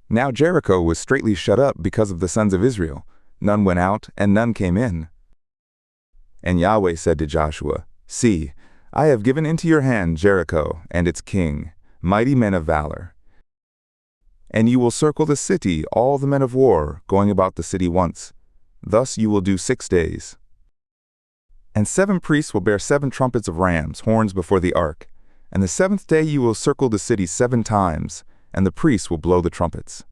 Now Jericho was straitly shut up because of the sons of Israel. None went out, and none came in. And Yahweh said to Joshua, See, I have given into your hand Jericho and its king, mighty men of valor. And you will circle the city, all the men of war, going about the city once. Thus you will do 6 days. And 7 priests will bear 7 trumpets of rams' horns before the ark. And the 7th day you will circle the city 7 times, and the priests will blow the trumpets.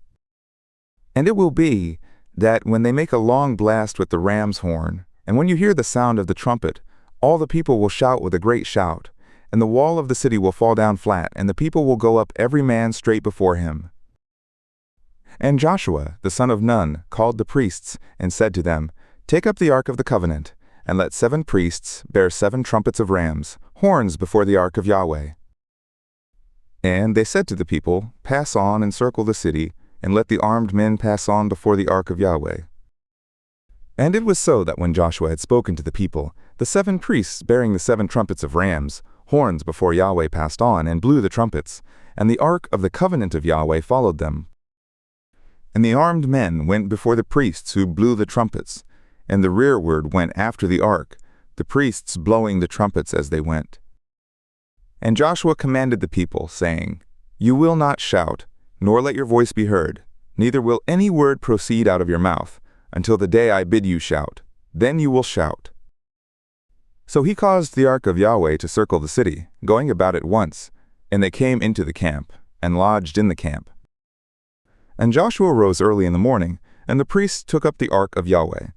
And it will be that when they make a long blast with the ram's horn, and when you hear the sound of the trumpet, all the people will shout with a great shout, and the wall of the city will fall down flat, and the people will go up every man straight before him. And Joshua, the son of Nun, called the priests, and said to them, Take up the ark of the covenant, and let 7 priests bear 7 trumpets of rams, horns before the ark of Yahweh. And they said to the people, Pass on and circle the city, and let the armed men pass on before the ark of Yahweh. And it was so that when Joshua had spoken to the people, the 7 priests bearing the 7 trumpets of rams, horns before Yahweh passed on and blew the trumpets, and the ark of the covenant of Yahweh followed them. And the armed men went before the priests who blew the trumpets, and the rearward went after the ark, the priests blowing the trumpets as they went. And Joshua commanded the people, saying, You will not shout, nor let your voice be heard, neither will any word proceed out of your mouth, until the day I bid you shout. Then you will shout. So he caused the ark of Yahweh to circle the city, going about it once, and they came into the camp, and lodged in the camp. And Joshua rose early in the morning, and the priests took up the ark of Yahweh.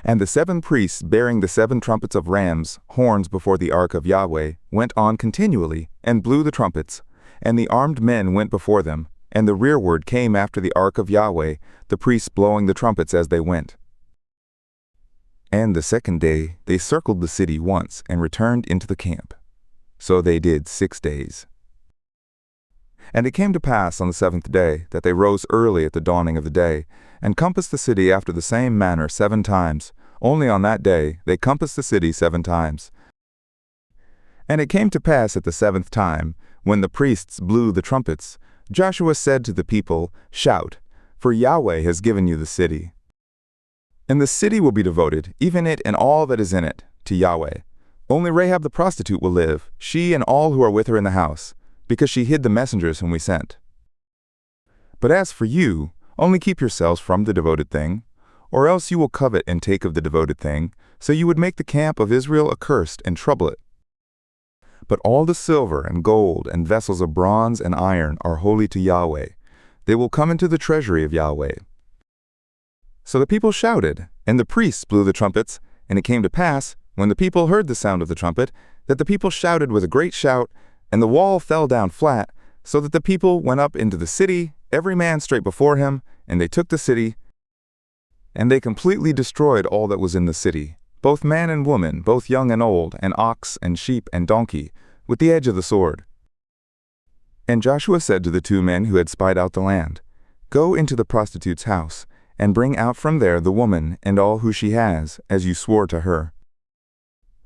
And the 7 priests bearing the 7 trumpets of rams' horns before the ark of Yahweh went on continually, and blew the trumpets, and the armed men went before them, and the rearward came after the ark of Yahweh, the priests blowing the trumpets as they went. And the 2nd day they circled the city once, and returned into the camp. So they did 6 days. And it came to pass on the 7th day that they rose early at the dawning of the day, and compassed the city after the same manner 7 times. Only on that day they compassed the city 7 times. And it came to pass at the 7th time, when the priests blew the trumpets, Joshua said to the people, Shout, for Yahweh has given you the city. And the city will be devoted, even it and all that is in it, to Yahweh. Only Rahab the prostitute will live, she and all who are with her in the house, because she hid the messengers whom we sent. But as for you, only keep yourselves from the devoted thing, or else you will covet and take of the devoted thing, so you would make the camp of Israel accursed and trouble it. But all the silver and gold and vessels of bronze and iron are holy to Yahweh. They will come into the treasury of Yahweh. So the people shouted, and the priests blew the trumpets, and it came to pass, when the people heard the sound of the trumpet, that the people shouted with a great shout, and the wall fell down flat, so that the people went up into the city, every man straight before him, and they took the city, and they completely destroyed all that was in the city, both man and woman, both young and old, and ox and sheep and donkey, with the edge of the sword. And Joshua said to the 2 men who had spied out the land, Go into the prostitute's house, and bring out from there the woman and all who she has, as you swore to her.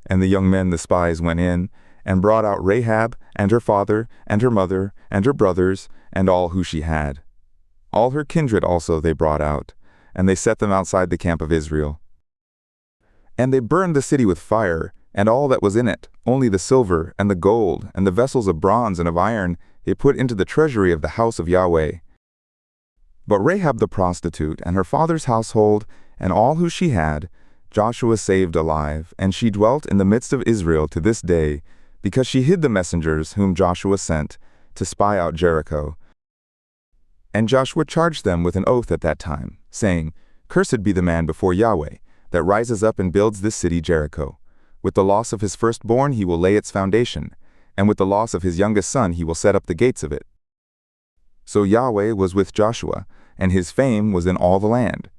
And the young men the spies went in, and brought out Rahab, and her father, and her mother, and her brothers, and all who she had. All her kindred also they brought out, and they set them outside the camp of Israel. And they burned the city with fire, and all that was in it, only the silver, and the gold, and the vessels of bronze and of iron, they put into the treasury of the house of Yahweh. But Rahab the prostitute, and her father's household, and all who she had, Joshua saved alive, and she dwelt in the midst of Israel to this day, because she hid the messengers whom Joshua sent to spy out Jericho. And Joshua charged them with an oath at that time, saying, Cursed be the man before Yahweh, that rises up and builds this city Jericho. With the loss of his firstborn he will lay its foundation, and with the loss of his youngest son he will set up the gates of it. So Yahweh was with Joshua, and his fame was in all the land.